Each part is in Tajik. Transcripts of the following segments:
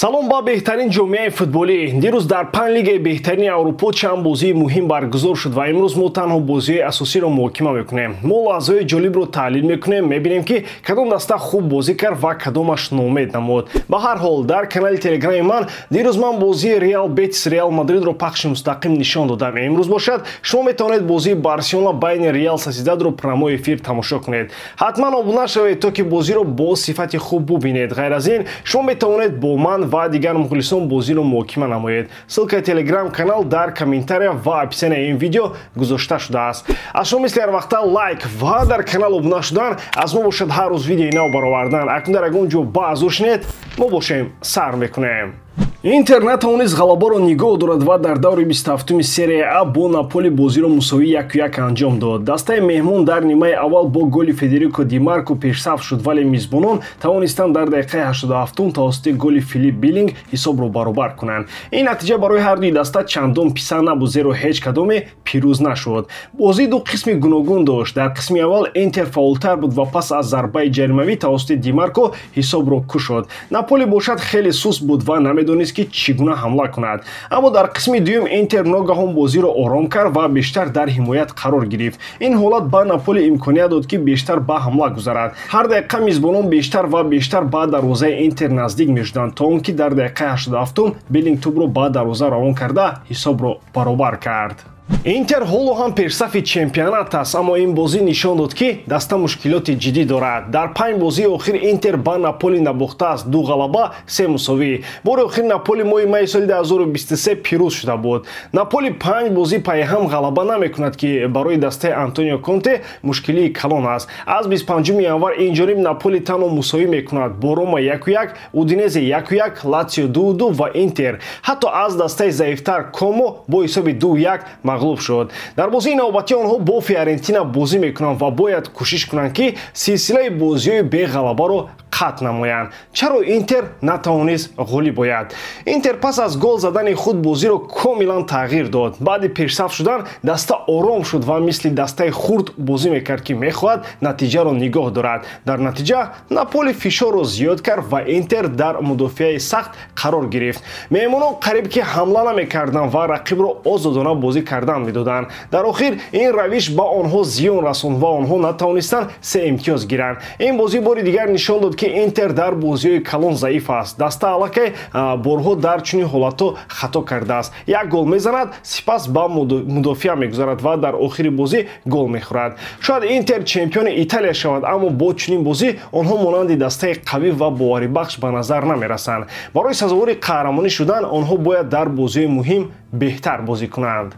салом ба беҳтарин ҷомеаи футболӣ. дирӯз дар 5 лигаи беҳтарини аврупо чанд бозии муҳим баргузор шуд ва имрӯз мо танҳо бозиҳои асосиро муҳокима мекунем. мо лаҳзаҳои ҷолибро таҳлил мекунем, мебинем ки кадом даста хуб бозӣ кард ва кадомаш номед намуд. ба ҳар ҳол дар канали телеграми ман дирӯз ман бозии Реал Бетис Реал Мадридро пахши мустақим нишон додам. имрӯз бошад шумо метавонед бозии Барселона байни Реал Сосидадро промои эфир тамошо кунед. ҳатман обуна шавед то ки бозиро бо сифати хуб бубинед. ғайр аз ин шумо метавонед бо ман ва дигар мухлисон бозиро муҳокима намоед. ссилкаи телеграм канал дар комментария ва описанияи ин видео гузошта шудааст. аз шумо мисли ҳар вақта лайк ва дар канал обуна шудан аз мо бошад ҳар рӯз видеои нав баровардан. акнун дар ягон ҷо баъз шунед, мо бошем сар мекунем. Интер натавонист ғалабаро нигоҳ дорад ва дар даври 27-уми серияи А бо Наполи бозиро мусовии 1-1 анҷом дод. дастаи меҳмон дар нимаи аввал бо голи Федерико Ди Марко пешсаф шуд, вале мизбонон тавонистанд дар дақиқаи 87-ум тавассути голи Филип Биллинг ҳисобро баробар кунанд. ин натиҷа барои ҳардуи даста чандон писанд набуд, зеро ҳеҷ кадоме пирӯз нашуд. бозӣ ду қисми гуногун дошт. дар қисми аввал Интер фаъолтар буд ва пас аз зарбаи ҷаримавӣ тавассути Ди Марко ҳисобро кушод. Наполи бошад хеле суст буд ва намедонист ки чӣ гуна ҳамла кунад. аммо дар қисми дуюм Интер ногаҳон бозиро ором кард ва бештар дар ҳимоят қарор гирифт. ин ҳолат ба Наполи имконият дод ки бештар ба ҳамла гузарад. ҳар дақиқа мизбонон бештар ва бештар ба дарвозаи Интер наздик мешуданд, то он ки дар дақиқаи 87-ум Биллинг тӯбро ба дарвоза равон карда ҳисобро баробар кард. Интер ҳоло ҳам пешсафи чемпионат аст, аммо ин бозӣ нишон дод ки даста мушкилоти ҷиддӣ дорад. дар 5 бозии охир Интер ба Наполи набохтааст, 2 ғалаба, 3 мусовӣ. бори охир Наполи моҳи майи соли 2023 пирӯз шуда буд. Наполи 5 бозӣ пайҳам ғалаба намекунад ки барои дастаи Антонио Конте мушкилии калон аст. аз 25 январ инҷониб Наполи танҳо мусовӣ мекунад бо Рома 1-1, Удинезе 1-1, Лацио 2-2 ва Интер. ҳатто аз дастаи заифтар Комо бо ҳисоби 2-1 мағлуб шуд. дар бозии навбатӣ онҳо бо Фиорентина бозӣ мекунанд ва бояд кӯшиш кунанд ки силсилаи бозиҳои беғалабаро қатъ намоянд. чаро Интер натавонист ғолиб ояд? Интер пас аз гол задани худ бозиро комилан тағйир дод. баъди пешсаф шудан даста ором шуд ва мисли дастаи хурд бозӣ мекард ки мехоҳад натиҷаро нигоҳ дорад. дар натиҷа Наполи фишорро зиёд кард ва Интер дар мудофиаи сахт қарор гирифт. меҳмонон қариб ки ҳамла намекарданд ва рақибро озодона бозӣ кардан медоданд. дар охир ин равиш ба онҳо зиён расонд ва онҳо натавонистанд 3 имтиёз гиранд. ин бозӣ бори дигар нишон дод ки Интер дар бозиҳои калон заиф аст. даста аллакай борҳо дар чунин ҳолатҳо хато кардааст. як гол мезанад, сипас ба мудофиа мегузарад ва дар охири бозӣ гол мехӯрад. шояд Интер чемпиони Италия шавад, аммо бо чунин бозӣ онҳо монанди дастаи қавӣ ва боварибахш ба назар намерасанд. барои сазовори қаҳрамонӣ шудан онҳо бояд дар бозиҳои муҳим беҳтар бозӣ кунанд.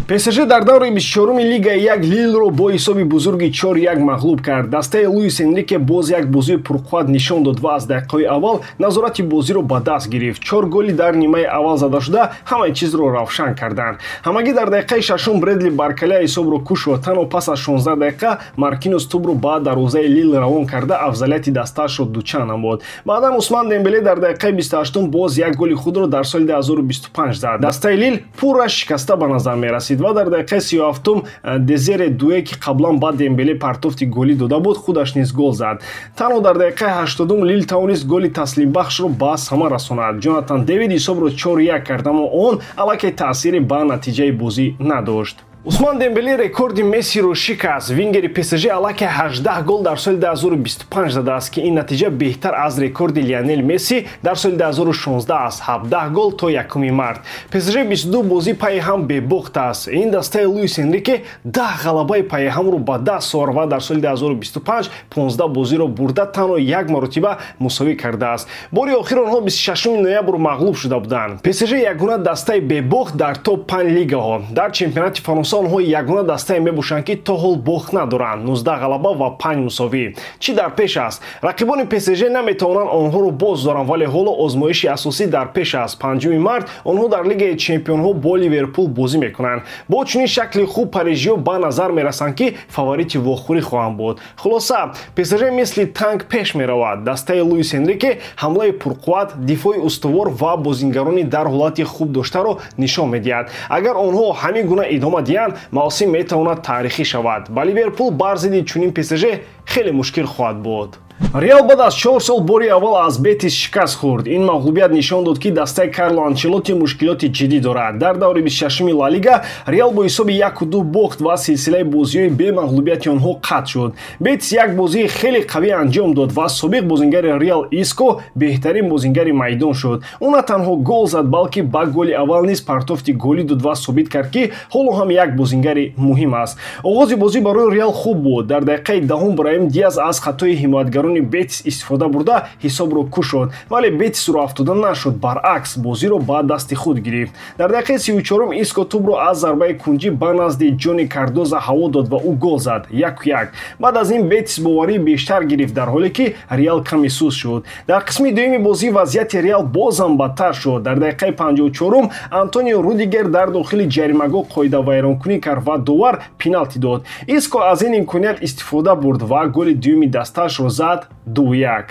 ПСЖ дар даври 24-уми Лигаи 1 Лилро бо ҳисоби бузурги 4-1 мағлуб кард. дастаи Луис Энрике боз як бозии пурқувват нишон дод ва аз дақиқаҳои аввал назорати бозиро ба даст гирифт. 4 голи дар нимаи аввал зада шуда ҳамаи чизро равшан карданд. ҳамагӣ дар дақиқаи 6-ум Бредли Баркалея ҳисобро кушод. танҳо пас аз 16 дақиқа Маркинос тӯбро ба дарвозаи Лил равон карда афзалияти дастаашро дуча намуд. баъдан Усман Дембеле дар дақиқаи 28-ум боз як голи худро дар соли 2025 зад. дастаи Лил пурра шикаста ба назар мерасид ва дар дақиқаи 37-ум Дезере Дуэ ки қаблан ба Дембеле партофти голӣ дода буд, худаш низ гол зад. танҳо дар дақиқаи 80-ум Лил тавонист голи таслимбахшро ба сама расонад. Ҷонатан Девид ҳисобро 4-1 кард, аммо он аллакай таъсире ба натиҷаи бозӣ надошт. Усман Дембеле рекорди Мессиро Шикаст. вингери ПСЖ аллакай 18 гол дар соли 2025 задааст ки ин натиҷа беҳтар аз рекорди Лионел Месси дар соли 2016 аст. 17 гол то 1 март. ПСЖ 22 бозӣ пайҳам бебохт аст. ин дастаи Луис Энрике 10 ғалабаи пайҳамро ба даст сор ва дар соли 2025 15 бозиро бурда танҳо як маротиба мусовӣ кардааст. бори охир онҳо 26 ноябр мағлуб шуда буданд. ПСЖ ягона дастаи бебохт дар топ 5 лигаҳо. дар чемпионати Фаронса онҳо ягона дастае мебошанд ки то ҳол бохт надоранд, 19 ғалаба ва 5 мусовӣ. чӣ дар пеш аст? рақибони ПСЖ наметавонанд онҳоро боз доранд, вале ҳоло озмоиши асосӣ дар пеш аст. 5 март онҳо дар Лигаи чемпионҳо бо Ливерпул бозӣ мекунанд. бо чунин шакли хуб парижиҳо ба назар мерасанд ки фаворити вохӯрӣ хоҳанд буд. хулоса ПСЖ мисли танк пеш меравад. дастаи Луис Энрике ҳамлаи пурқувват, дифои устувор ва бозингарони дар ҳолати хуб доштаро нишон медиҳад. агар онҳо ҳамин гуна идома диҳанд, мавсим метавонад таърихӣ шавад. ба Ливерпул бар зидди чунин ПСЖ хеле мушкил хоҳад буд. Реал баъд аз 4 сол бори аввал аз Бетис шикаст хӯрд. Ин мағлубият нишон дод ки дастаи Карло Анчелоти мушкилоти ҷиддӣ дорад. Дар даври 26-ми Ла Лига Реал бо ҳисоби 1-2 бохт ва силсилаи бозиҳои бемағлубияти онҳо қатъ шуд. Бетис як бозии хеле қавӣ анҷом дод ва собиқ бозингари Реал Иско беҳтарин бозингари майдон шуд. Ӯ на танҳо гол зад, балки ба голи аввал низ партофти голӣ дод ва собит кард ки ҳоло ҳам як бозингари муҳим аст. оғози бозӣ барои Реал хуб буд. Дар дақиқаи 10 Браҳим Диаз аз хатои ҳимоятгарони Бетис истифода бурда ҳисобро кушод, вале Бетис роҳ афтода нашуд. Баръакс бозиро ба дасти худ гирифт. Дар дақиқаи 34 Иско тӯбро аз зарбаи кунҷӣ ба назди Ҷони Кардоза ҳаво дод ва ӯ гол зад 1-1. баъд аз ин Бетис боварии бештар гирифт, дар ҳоле ки Реал каме суст шуд. Дар қисми дуюми бозӣ вазъияти Реал бозам бадтар шуд. Дар дақиқаи 54 Антонио Рудигер дар дохили ҷаримагоҳ қоидавайронкунӣ кард ва довар пеналти дод. Иско аз ин имконият истифода бурд ва голи дуюми дастаашро зад 2-1.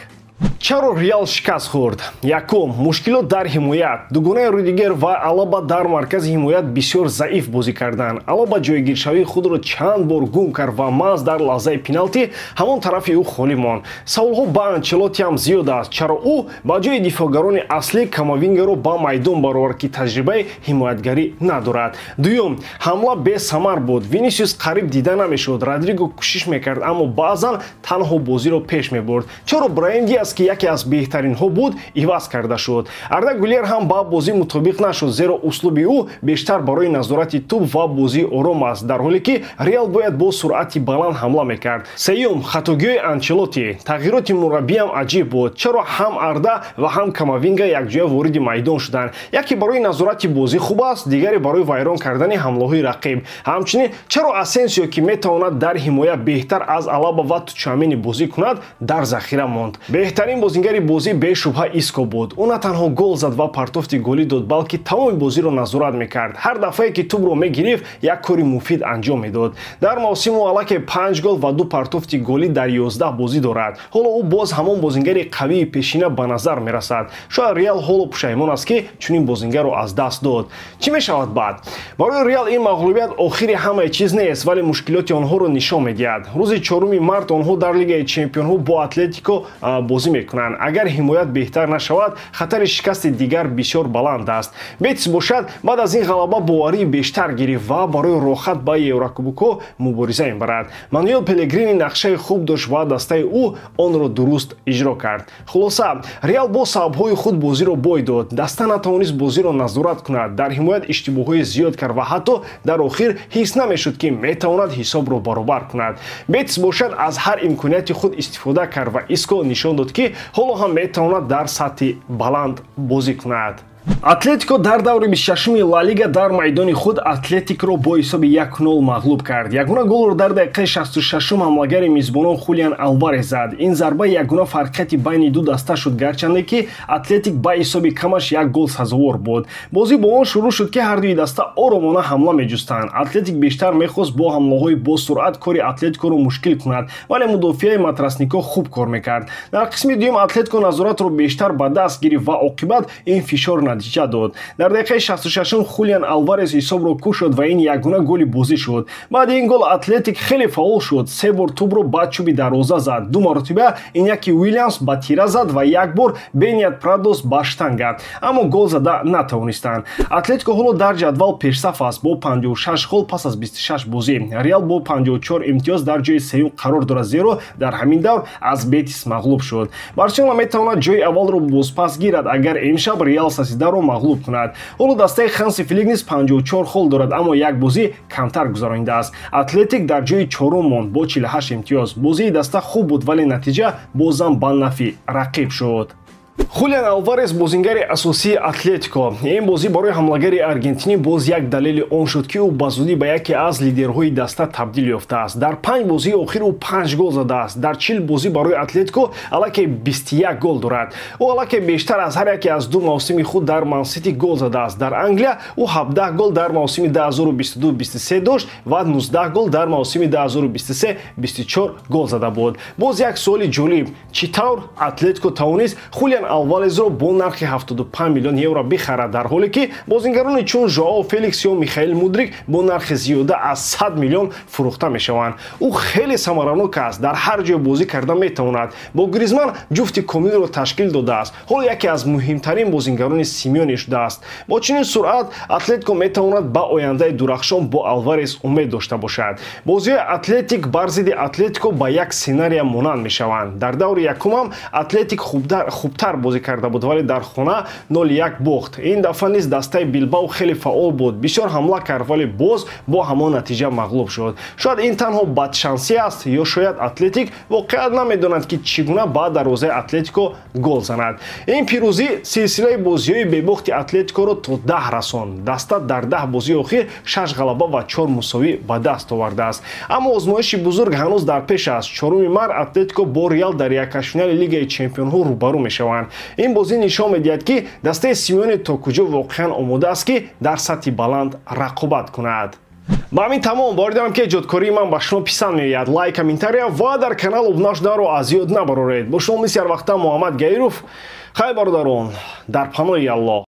Чаро Реал шикаст хӯрд? Якум, мушкилот дар ҳимоят. Дугонаи Рудигер ва Алаба дар маркази ҳимоят бисёр заиф бозӣ карданд. Алаба ҷойгиршавии худро чанд бор гум кард ва маҳз дар лаҳзаи пеналти ҳамон тарафи ӯ холӣ монд. саволҳо ба Анчелоти ҳам зиёд аст. Чаро ӯ ба ҷои дифоъгарони аслӣ Камавингаро ба майдон баровард ки таҷрибаи ҳимоятгарӣ надорад? Дуюм, ҳамла бесамар буд. Винисиус қариб дида намешуд. Родриго кӯшиш мекард, аммо баъзан танҳо бозиро пеш мебурд. Чаро Браҳим Диаз ки яке аз беҳтаринҳо буд, иваз карда шуд. Арда Гулер ҳам ба бозӣ мутобиқ нашуд, зеро услуби ӯ бештар барои назорати тӯб ва бозии ором аст, дар ҳоле ки Реал бояд бо суръати баланд ҳамла мекард. Сеюм, хатогиҳои Анчелоти. Тағйироти мураббиам аҷиб буд. Чаро ҳам Арда ва ҳам Камавинга якҷоя вориди майдон шуданд? Яке барои назорати бозӣ хуб аст, дигаре барои вайрон кардани ҳамлаҳои рақиб. Ҳамчунин чаро Асенсио ки метавонад дар ҳимоя беҳтар аз Алаба ва Тучамини бозӣ кунад, дар захира монд. Беҳтарин бозингари бозӣ бешубҳа Иско буд. Ӯ на танҳо гол зад ва партофти голӣ дод, балки тамоми бозиро назорат мекард. Ҳар дафъае ки тӯбро мегирифт, як кори муфид анҷом медод. Дар мавсим ӯ аллакай 5 гол ва 2 партофти голӣ дар 11 бозӣ дорад. ҳоло ӯ боз ҳамон бозингари қавии пешина ба назар мерасад. шояд Реал ҳоло пушаймон аст ки чунин бозингаро аз даст дод. Чӣ мешавад баъд? Барои Реал ин мағлубият охири ҳамаи чиз нест, вале мушкилоти онҳоро нишон медиҳад. рӯзи 4 март онҳо дар Лигаи Чемпионҳо бо Атлетико бозӣ мекунанд. Агар ҳимоят беҳтар нашавад, хатари шикасти дигар бисёр баланд аст. Бетис бошад баъд аз ин ғалаба боварии бештар гирифт ва барои рохат ба Еврокубокҳо мубориза мебарад. Мануэл Пелегрини нақшаи хуб дошт ва дастаи ӯ онро дуруст иҷро кард. хулоса, Реал бо сабабҳои худ бозиро бой дод. Даста натавонист бозиро назорат кунад. Дар ҳимоят иштибоҳҳои зиёд кард ва ҳатто дар охир ҳис намешуд ки метавонад ҳисобро баробар кунад. Бетис бошад аз ҳар имконияти худ истифода кард ва Иско нишон дод ки ҳоло ҳам метавонад дар сатҳи баланд бозӣ кунад. Атлетико дар даври 26-ми Ла Лига дар майдони худ Атлетикро бо ҳисоби 1-0 мағлуб кард. Ягона голро дар дақиқаи 66 ҳамлагари мизбонон Хулиан Алварез зад. Ин зарба ягона фарқияти байни ду даста шуд, гарчанде ки Атлетик ба ҳисоби камаш як гол сазовор буд. бозӣ бо он шурӯъ шуд ки ҳардуи даста оромона ҳамла меҷустанд. Атлетик бештар мехост бо ҳамлаҳои бо суръат кори Атлетикоро мушкил кунад, вале мудофиаи матрасникҳо хуб кор мекард. Дар қисми дуюм Атлетико назоратро бештар ба даст гирифт ва оқибат ин фишор натиҷа дод. Дар дақиқаи 66 Хулиан Алварез ҳисобро кушод ва ин ягона голи бозӣ шуд. баъди ин гол Атлетик хеле фаъол шуд. 3 бор тӯбро ба чӯби дарвоза зад. 2 маротиба Иньяки Уильямс ба тира зад ва як бор Бениат Прадос ба штанга, аммо гол зада натавонистанд. Атлетико ҳоло дар ҷадвал пешсаф аст бо 56 гол пас аз 26 бозӣ. Реал бо 54 имтиёз дар ҷои сеюм қарор дорад, зеро дар ҳамин давр аз Бетис мағлуб шуд. Барселона метавонад ҷои аввалро бозпас гирад агар имшаб Реал Сосидаро мағлуб кунад. ҳоло дастаи Ханси Флик низ 54 гол дорад, аммо як бозӣ камтар гузаронидааст. Атлетик дар ҷои чорум монд бо 48 имтиёз. бозии даста хуб буд, вале натиҷа бозам ба нафи рақиб шуд. Хулиан Алварез бозингари асосии Атлетико. Ин бозӣ барои ҳамлагари аргентинӣ боз як далели он шуд ки ӯ ба зудӣ ба яке аз лидерҳои даста табдил ёфтааст. Дар 5 бозии охир ӯ 5 гол задааст. Дар 40 бозӣ барои Атлетико аллакай 21 гол дорад. ӯ аллакай бештар аз ҳар яке аз ду мавсими худ дар Мансити гол задааст. Дар Англия ӯ 17 гол дар мавсими 2022-23 дошт ва 19 гол дар мавсими 2023-24 гол зада буд. боз як суоли ҷолиб: чӣ тавр Атлетико тавонист Хулиан Юлиан Алварезро бо нархи 75 миллион евро бихарад, дар ҳоле ки бозингарони чун Жоао Феликс ё Михаил Мудрик бо нархи зиёда аз 100 миллион фурӯхта мешаванд. ӯ хеле самаранок аст, дар ҳар ҷой бозӣ карда метавонад. Бо Гризман ҷуфти комилро ташкил додааст. ҳоло яке аз муҳимтарин бозингарони Симеоне шудааст. бо чунин суръат Атлетико метавонад ба ояндаи дурахшон бо Алварез умед дошта бошад. бозиҳои Атлетик бар зидди Атлетико ба як сценария монанд мешаванд. дар даври якумам Атлетик хубтар бозӣ карда буд, вале дар хона 0-1 бохт. ин дафъа низ дастаи Билбао хеле фаъол буд, бисёр ҳамла кард, вале боз бо ҳамон натиҷа мағлуб шуд. шояд ин танҳо бадшансӣ аст, ё шояд Атлетик воқеан намедонад ки чӣ гуна ба дарвозаи Атлетико гол занад. ин пирӯзӣ силсилаи бозиҳои бебохти Атлетикоро то 10 расон. даста дар 10 бозии охир 6 ғалаба ва 4 мусовӣ ба даст овардааст. аммо озмоиши бузург ҳанӯз дар пеш аст. 4 март Атлетико бо Реал дар якачфинали Лигаи Чемпионҳо рӯбарӯ мешаванд. ин бозӣ нишон медиҳад ки дастаи Симеоне то куҷо воқеан омода аст ки дар сатҳи баланд рақобат кунад. ба ҳамин тамом боридам ки эҷодкории ман ба шумо писанд меояд. лайк, комментария ва дар канал обуна шуданро аз ёд набароред. бо шумо мисли ҳар вақта Муҳаммад Гаиров. хай бародарон, дар паноҳи Аллоҳ.